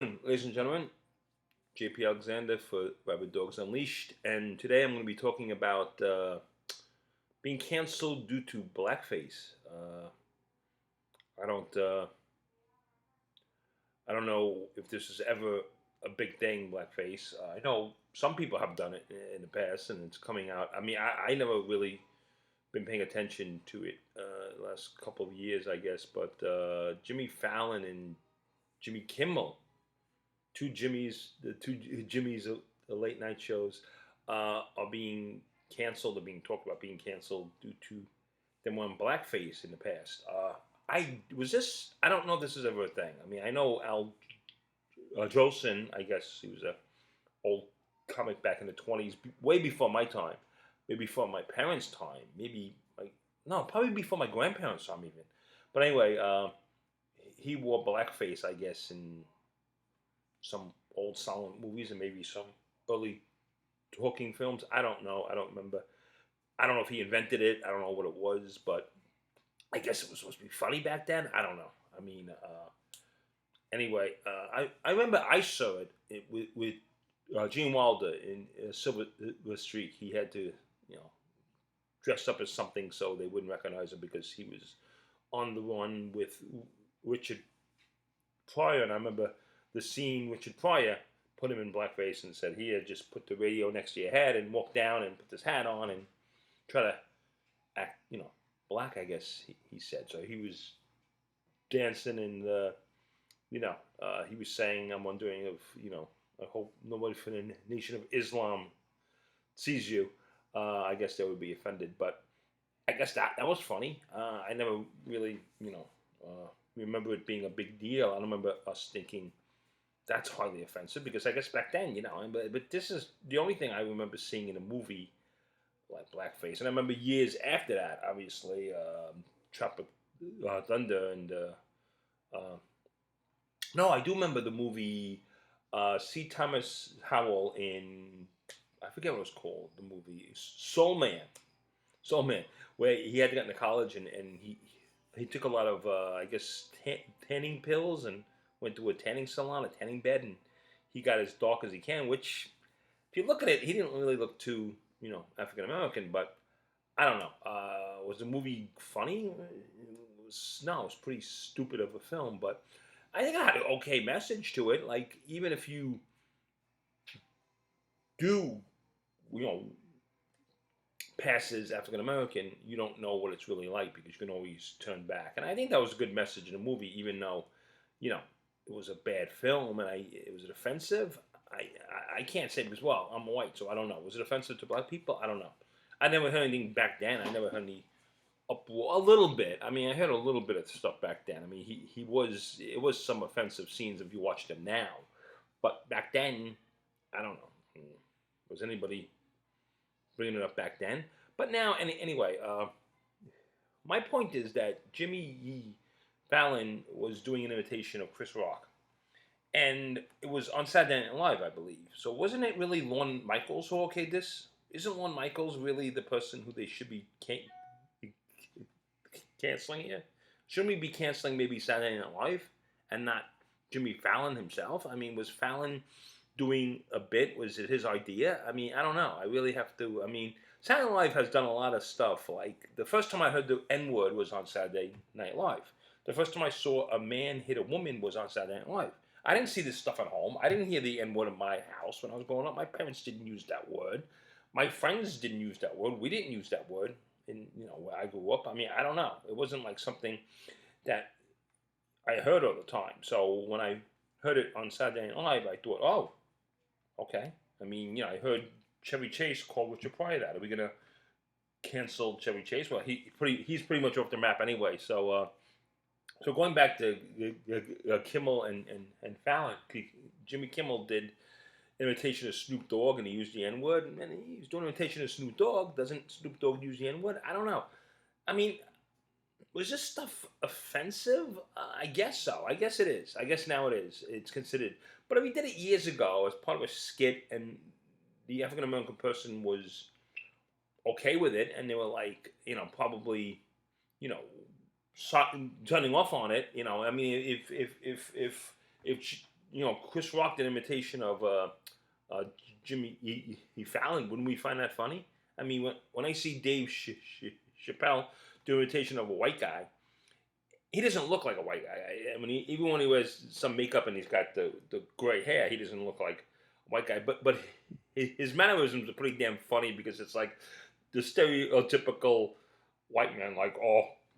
Ladies and gentlemen, JP Alexander for Rabid Dogs Unleashed, and today I'm going to be talking about being canceled due to blackface. I don't, uh, I don't know if this is ever a big thing, blackface. I know some people have done it in the past, and it's coming out. I mean, I never really been paying attention to it last couple of years, I guess. But Jimmy Fallon and Jimmy Kimmel, the two Jimmys, the late night shows, are being canceled. Are being talked about being canceled due to them wearing blackface in the past. I was this. I don't know if this is ever a thing. I mean, I know Al Jolson. I guess he was a old comic back in the 20s, way before my time, maybe before my parents' time, maybe like no, probably before my grandparents' time even. But anyway, he wore blackface, I guess, in some old silent movies and maybe some early talking films. I don't know. I don't remember. I don't know if he invented it. I don't know what it was, but I guess it was supposed to be funny back then. I don't know. I mean, anyway, I remember I saw it with Gene Wilder in Silver Streak. He had to, you know, dress up as something so they wouldn't recognize him because he was on the run with Richard Pryor. And I remember the scene Richard Pryor put him in blackface and said, "Here, just put the radio next to your head and walk down and put this hat on and try to act, black." I guess he said. So he was dancing and he was saying, "I'm wondering if I hope nobody from the Nation of Islam sees you." I guess they would be offended, but I guess that was funny. I never really remember it being a big deal. I don't remember us thinking that's hardly offensive because I guess back then, but this is the only thing I remember seeing in a movie like blackface. And I remember years after that, obviously, Tropic Thunder and uh, no, I do remember the movie C. Thomas Howell in I forget what it was called. The movie Soul Man, Soul Man, where he had gotten to college and he took a lot of I guess tanning pills and went to a tanning salon, a tanning bed, and he got as dark as he can. Which, if you look at it, he didn't really look too African American, but I don't know. Was the movie funny? No, it was pretty stupid of a film, but I think it had an okay message to it. Like even if you do, you know, pass as African American, you don't know what it's really like because you can always turn back. And I think that was a good message in the movie, even though, you know, it was a bad film and it was offensive. I can't say because I'm white, so I don't know. Was it offensive to black people? I don't know. I never heard anything back then. I never heard any uproar. A little bit. I mean, I heard a little bit of stuff back then. I mean, he was it was some offensive scenes if you watched them now, but back then, I don't know. Was anybody bringing it up back then? But now, anyway, my point is that Jimmy Fallon was doing an imitation of Chris Rock, and it was on Saturday Night Live, I believe. So wasn't it really Lorne Michaels who okayed this? Isn't Lorne Michaels really the person who they should be canceling here? Shouldn't we be canceling maybe Saturday Night Live and not Jimmy Fallon himself? I mean, was Fallon doing a bit? Was it his idea? I mean, I don't know. I really have to. I mean, Saturday Night Live has done a lot of stuff. Like the first time I heard the N word was on Saturday Night Live. The first time I saw a man hit a woman was on Saturday Night Live. I didn't see this stuff at home. I didn't hear the N word in my house when I was growing up. My parents didn't use that word. My friends didn't use that word. We didn't use that word in where I grew up. I mean, I don't know. It wasn't like something that I heard all the time. So when I heard it on Saturday Night Live, I thought, oh, okay. I mean, I heard Chevy Chase call Richard Pryor that. Are we gonna cancel Chevy Chase? Well, he's pretty much off the map anyway. So going back to Kimmel and Fallon, Jimmy Kimmel did imitation of Snoop Dogg and he used the N word, and he's doing imitation of Snoop Dogg. Doesn't Snoop Dogg use the N word? I don't know. I mean, was this stuff offensive? I guess so. I guess it is. I guess now it is. It's considered. But if he did it years ago as part of a skit, and the African American person was okay with it, and they were like, probably, you know, turning off on it. I mean, if Chris Rock did an imitation of uh, Jimmy Fallon. Wouldn't we find that funny? I mean, when I see Dave Chappelle do an imitation of a white guy, he doesn't look like a white guy. I mean, even when he wears some makeup and he's got the gray hair, he doesn't look like a white guy. But his mannerisms are pretty damn funny because it's like the stereotypical white man, like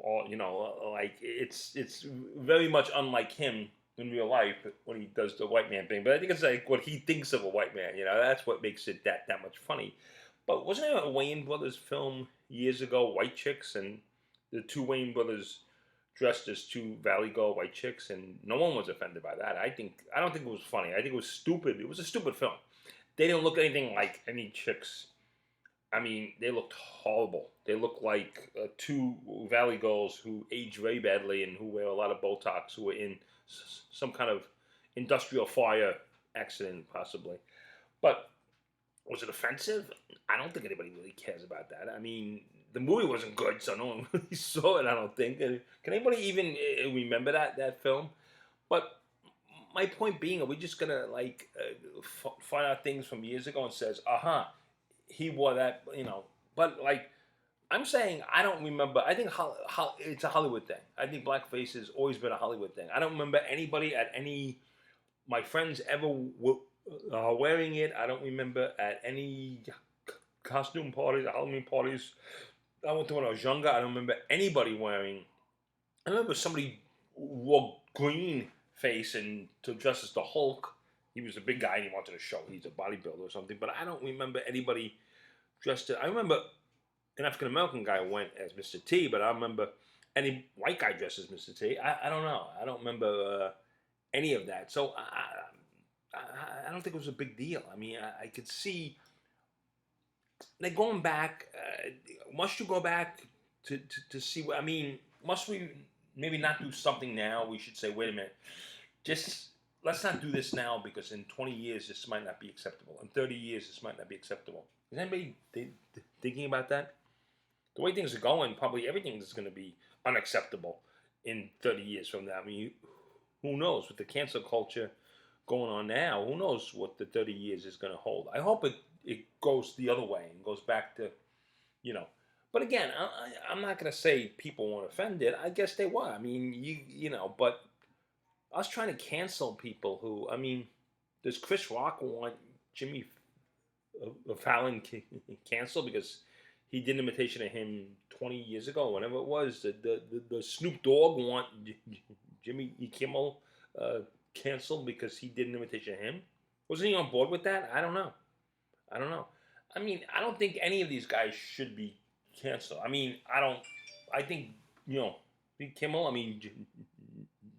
like it's very much unlike him in real life when he does the white man thing. But I think it's like what he thinks of a white man. That's what makes it that much funny. But wasn't there a Wayne Brothers film years ago, White Chicks, and the two Wayne brothers dressed as two Valley Girl white chicks, and no one was offended by that. I don't think it was funny. I think it was stupid. It was a stupid film. They didn't look anything like any chicks. I mean, they looked horrible. They looked like two Valley Girls who aged very badly and who wear a lot of Botox, who were in some kind of industrial fire accident, possibly. But was it offensive? I don't think anybody really cares about that. I mean, the movie wasn't good, so no one really saw it. I don't think. Can anybody even remember that film? But my point being, are we just gonna like find out things from years ago and says, he wore that, But like, I'm saying, I don't remember. I think it's a Hollywood thing. I think blackface has always been a Hollywood thing. I don't remember anybody at any my friends ever wearing it. I don't remember at any costume parties, Halloween parties I went to when I was younger. I don't remember anybody wearing. I remember somebody wore green face and to dress as the Hulk. He was a big guy and he wanted to show he's a bodybuilder or something. But I don't remember anybody dressed. I remember an African American guy went as Mr. T, but I remember any white guy dressed as Mr. T. I don't know. I don't remember any of that. So I don't think it was a big deal. I mean, I could see. Like going back, must you go back to see what I mean? Must we maybe not do something now? We should say, wait a minute, just let's not do this now because in 20 years this might not be acceptable. In 30 years this might not be acceptable. Is anybody thinking about that? The way things are going, probably everything is going to be unacceptable in 30 years from now. I mean, who knows with the cancel culture going on now? Who knows what the 30 years is going to hold? I hope it goes the other way and goes back to, But again, I'm not going to say people weren't offended. I guess they were. I mean, but us trying to cancel people who, I mean, does Chris Rock want Jimmy Fallon canceled because he did an imitation of him 20 years ago, whenever it was? The Snoop Dogg want Jimmy Kimmel canceled because he did an imitation of him? Wasn't he on board with that? I don't know. I mean, I don't think any of these guys should be canceled. I mean, I think, Kimmel, I mean,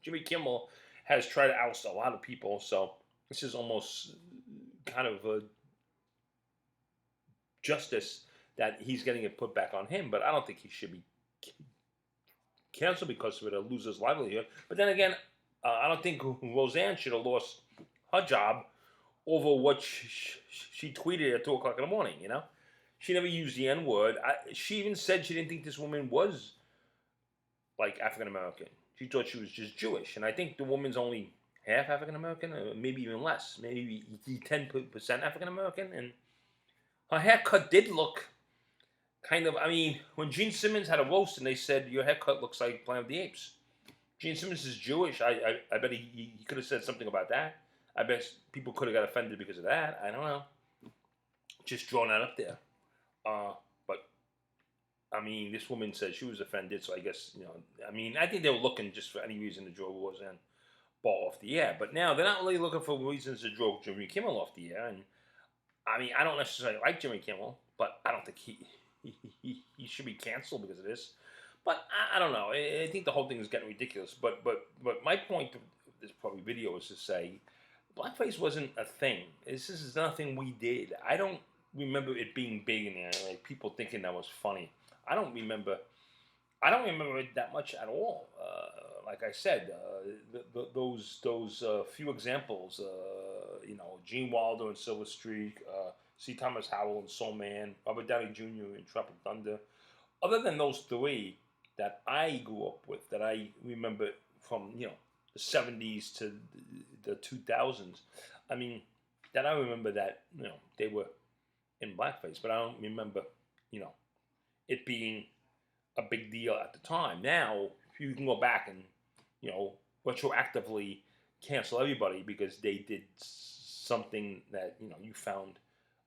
Jimmy Kimmel has tried to oust a lot of people, so this is almost kind of a justice that he's getting it put back on him, but I don't think he should be canceled because of it or lose his livelihood. But then again, I don't think Roseanne should have lost her job over what she tweeted at 2 o'clock in the morning, She never used the N-word. She even said she didn't think this woman was, like, African-American. She thought she was just Jewish. And I think the woman's only half African-American, or maybe even less. Maybe 10% African-American. And her haircut did look kind of, I mean, when Gene Simmons had a roast and they said, your haircut looks like Planet of the Apes. Gene Simmons is Jewish. I bet he could have said something about that. I bet people could have got offended because of that. I don't know. Just drawing that up there. But, I mean, this woman said she was offended, so I guess, I mean, I think they were looking just for any reason to draw Roseanne Barr off the air. But now they're not really looking for reasons to draw Jimmy Kimmel off the air. And, I mean, I don't necessarily like Jimmy Kimmel, but I don't think he should be canceled because of this. But I don't know. I think the whole thing is getting ridiculous. But my point of this probably video is to say, blackface wasn't a thing. This is nothing we did. I don't remember it being big in there, like people thinking that was funny. I don't remember it that much at all. Like I said, those few examples, Gene Wilder in Silver Streak, C. Thomas Howell in Soul Man, Robert Downey Jr. in Tropic Thunder. Other than those three that I grew up with, that I remember from the 70s to the 2000s. I mean, that I remember that, they were in blackface, but I don't remember, you know, it being a big deal at the time. Now, you can go back and, retroactively cancel everybody because they did something that, you found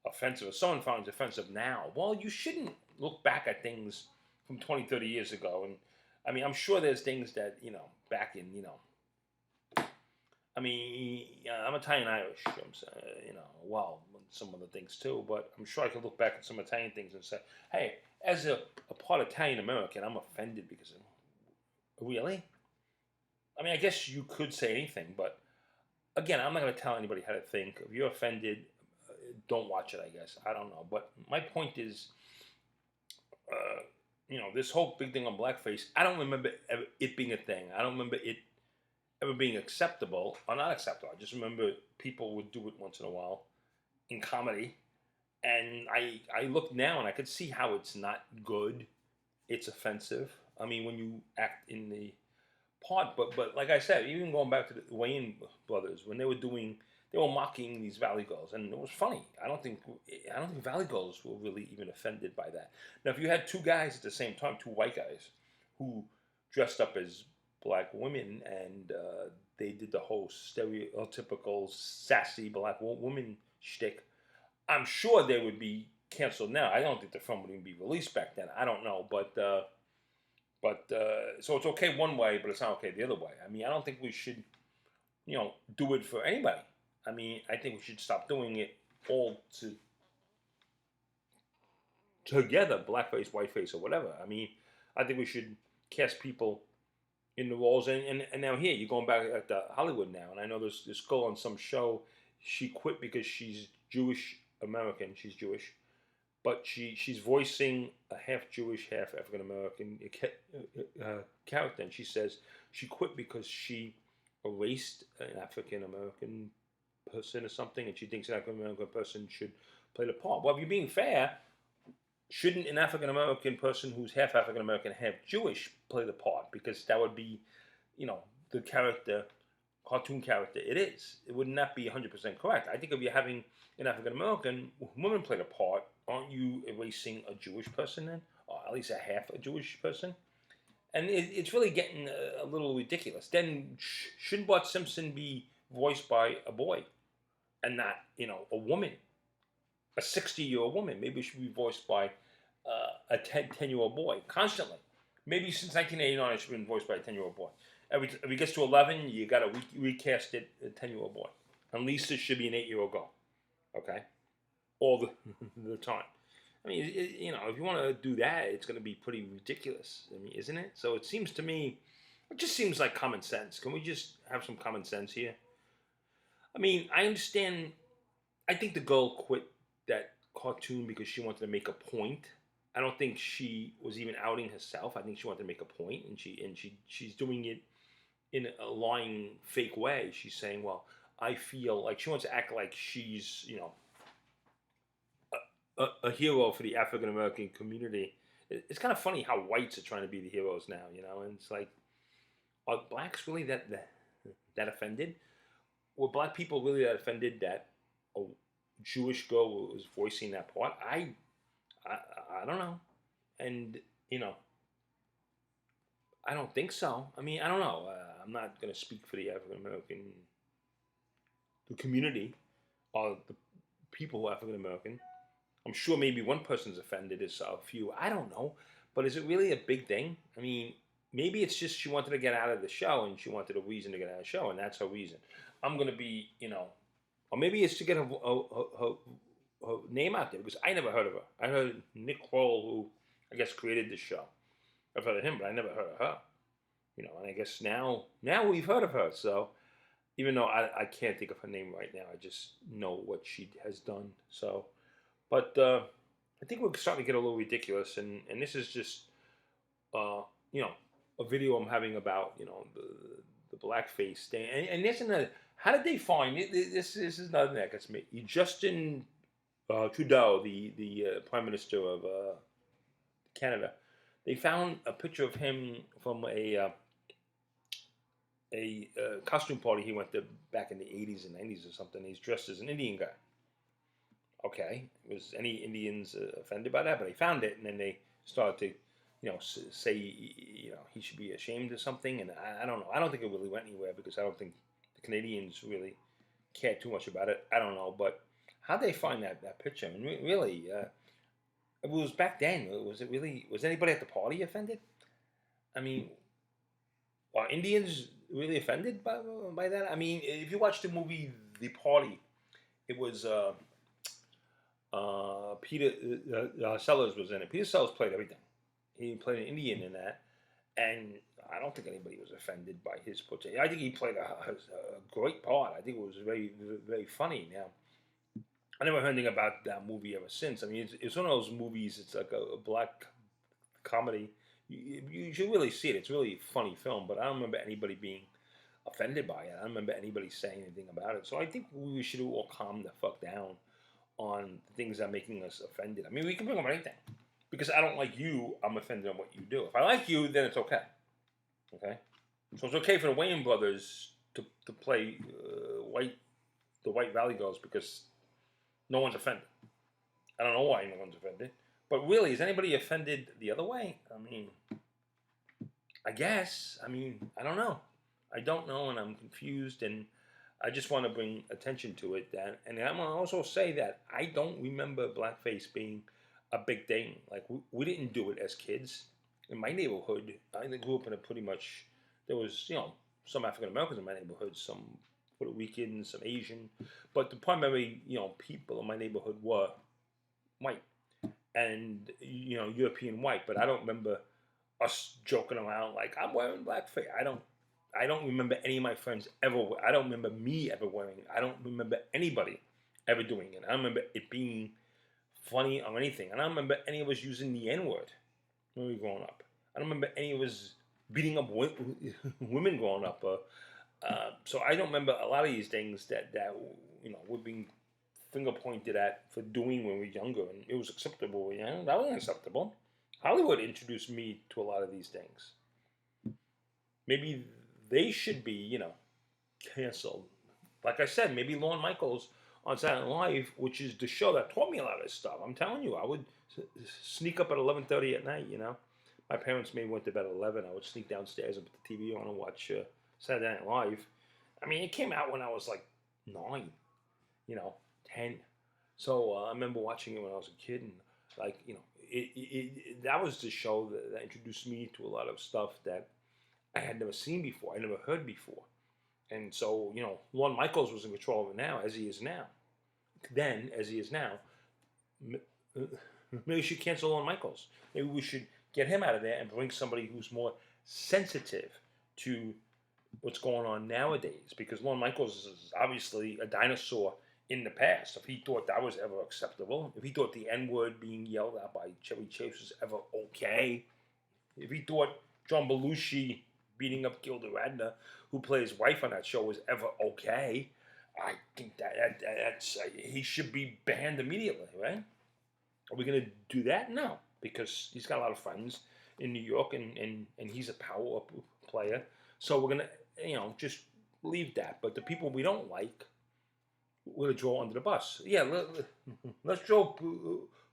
offensive, or someone finds offensive now. Well, you shouldn't look back at things from 20, 30 years ago. And I mean, I'm sure there's things that, back in, I mean, I'm Italian Irish. Well, some other things too. But I'm sure I could look back at some Italian things and say, hey, as a part Italian American, I'm offended because of, really? I mean, I guess you could say anything, but again, I'm not going to tell anybody how to think. If you're offended, don't watch it, I guess. I don't know. But my point is, this whole big thing on blackface, I don't remember it being a thing. I don't remember it ever being acceptable or not acceptable. I just remember people would do it once in a while in comedy. And I look now and I could see how it's not good. It's offensive. I mean, when you act in the part, but like I said, even going back to the Wayans brothers, when they were mocking these Valley Girls, and it was funny. I don't think Valley Girls were really even offended by that. Now, if you had two guys at the same time, two white guys, who dressed up as black women, and they did the whole stereotypical sassy black woman shtick, I'm sure they would be canceled now. I don't think the film would even be released back then. I don't know, but so it's okay one way, but it's not okay the other way. I mean, I don't think we should, do it for anybody. I mean, I think we should stop doing it all together, blackface, whiteface, or whatever. I mean, I think we should cast people in the roles. And now here, you're going back at the Hollywood now, and I know there's this girl on some show, she quit because she's Jewish American. She's Jewish, but she's voicing a half Jewish, half African American character, and she says she quit because she erased an African American person or something, and she thinks an African American person should play the part. Well, if you're being fair, shouldn't an African American person who's half African American, half Jewish play the part? Because that would be, the cartoon character it is. It would not be 100% correct. I think if you're having an African American woman play the part, aren't you erasing a Jewish person then? Or at least a half a Jewish person? And it's really getting a little ridiculous. Then shouldn't Bart Simpson be voiced by a boy and not, a woman? A 60-year-old woman. Maybe it should be voiced by a 10-year-old boy constantly. Maybe since 1989 it should have been voiced by a 10-year-old boy. If it gets to 11, you got to recast it a 10-year-old boy. And Lisa should be an 8-year-old girl. Okay? All the time. I mean, if you want to do that, it's going to be pretty ridiculous. I mean, isn't it? So it seems to me, it just seems like common sense. Can we just have some common sense here? I mean, I understand. I think the girl quit that cartoon because she wanted to make a point. I don't think she was even outing herself. I think she wanted to make a point, and she's doing it in a lying, fake way. She's saying, "Well, I feel like," she wants to act like she's, a hero for the African American community. It's kind of funny how whites are trying to be the heroes now, and it's like, are blacks really that offended? Were black people really that offended that a Jewish girl was voicing that part? I don't know, and I don't think so. I mean, I don't know. I'm not going to speak for the African American, the community, or the people who are African American. I'm sure maybe one person's offended, is a few. I don't know. But is it really a big thing? I mean, maybe it's just she wanted to get out of the show and she wanted a reason to get out of the show, and that's her reason. I'm going to be, or maybe it's to get her name out there, because I never heard of her. I heard Nick Kroll, who I guess created this show. I've heard of him, but I never heard of her. And I guess now we've heard of her. So even though I can't think of her name right now, I just know what she has done. So. But I think we're starting to get a little ridiculous, and this is just, a video I'm having about, the blackface thing. And there's another, how did they find it? This is another thing that gets me. Justin Trudeau, the Prime Minister of Canada, they found a picture of him from a a costume party he went to back in the 80s and 90s or something. He's dressed as an Indian guy. Okay, was any Indians offended by that? But they found it, and then they started to, say, he should be ashamed of something. And I don't know. I don't think it really went anywhere because I don't think the Canadians really cared too much about it. I don't know, but how they find that picture? I mean, really, it was back then. Was it really? Was anybody at the party offended? I mean, are Indians really offended by that? I mean, if you watch the movie The Party, it was Peter Sellers was in it. Peter Sellers played everything. He played an Indian in that, and I don't think anybody was offended by his portrayal. I think he played a great part. I think it was very, very funny. Now, I never heard anything about that movie ever since. I mean, it's one of those movies. It's like a black comedy. You should really see it. It's really a funny film, but I don't remember anybody being offended by it. I don't remember anybody saying anything about it. So I think we should all calm the fuck down on things that are making us offended. I mean, we can bring up anything. Because I don't like you, I'm offended on what you do. If I like you, then it's okay. Okay? So it's okay for the Wayne brothers to play the White Valley Girls because no one's offended. I don't know why no one's offended. But really, is anybody offended the other way? I mean, I guess. I mean, I don't know. I don't know, and I'm confused, and I just want to bring attention to it. And I'm going to also say that I don't remember blackface being a big thing. Like, we didn't do it as kids. In my neighborhood, I grew up in a pretty much, there was, some African Americans in my neighborhood, some Puerto Ricans, some Asian. But the primary, people in my neighborhood were white. And, European white. But I don't remember us joking around like, I'm wearing blackface. I don't remember any of my friends ever. I don't remember me ever wearing it. I don't remember anybody ever doing it. I don't remember it being funny or anything. And I don't remember any of us using the N word when we were growing up. I don't remember any of us beating up women growing up. So I don't remember a lot of these things that we're being finger pointed at for doing when we were younger, and it was acceptable. That wasn't acceptable. Hollywood introduced me to a lot of these things. Maybe they should be, canceled. Like I said, maybe Lorne Michaels on Saturday Night Live, which is the show that taught me a lot of this stuff. I'm telling you, I would sneak up at 11:30 at night. My parents maybe went to bed at 11. I would sneak downstairs and put the TV on and watch Saturday Night Live. I mean, it came out when I was like 9, 10. So I remember watching it when I was a kid, and that was the show that introduced me to a lot of stuff that I had never seen before. I never heard before. And so, Lorne Michaels was in control of it now, as he is now. Then, as he is now, maybe we should cancel Lorne Michaels. Maybe we should get him out of there and bring somebody who's more sensitive to what's going on nowadays. Because Lorne Michaels is obviously a dinosaur in the past. If he thought that was ever acceptable, if he thought the N-word being yelled at by Chevy Chase was ever okay, if he thought John Belushi beating up Gilda Radner, who plays wife on that show, was ever okay, I think that's he should be banned immediately, right? Are we going to do that? No, because he's got a lot of friends in New York, and he's a power player. So we're going to, just leave that. But the people we don't like, we're going to draw under the bus. Yeah, let's draw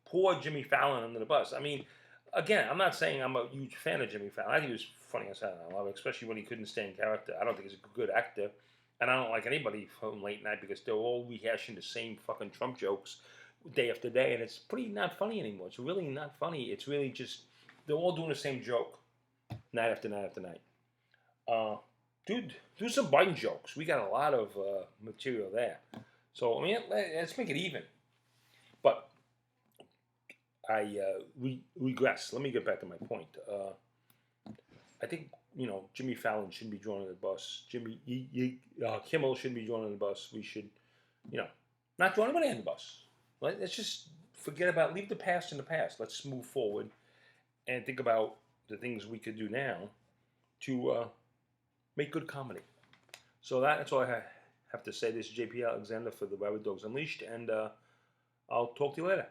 poor Jimmy Fallon under the bus. I mean, again, I'm not saying I'm a huge fan of Jimmy Fallon. I think he was funny as hell. I love it, especially when he couldn't stay in character. I don't think he's a good actor. And I don't like anybody from late night because they're all rehashing the same fucking Trump jokes day after day. And it's pretty not funny anymore. It's really not funny. It's really just, they're all doing the same joke night after night after night. Dude, do some Biden jokes. We got a lot of material there. So, I mean, let's make it even. But I regress. Let me get back to my point. I think, Jimmy Fallon shouldn't be drawn on the bus. Kimmel shouldn't be drawn on the bus. We should, not draw anybody on the bus. Let's just forget about, leave the past in the past. Let's move forward and think about the things we could do now to make good comedy. So that's all I have to say. This is JP Alexander for the Rabid Dogs Unleashed, and I'll talk to you later.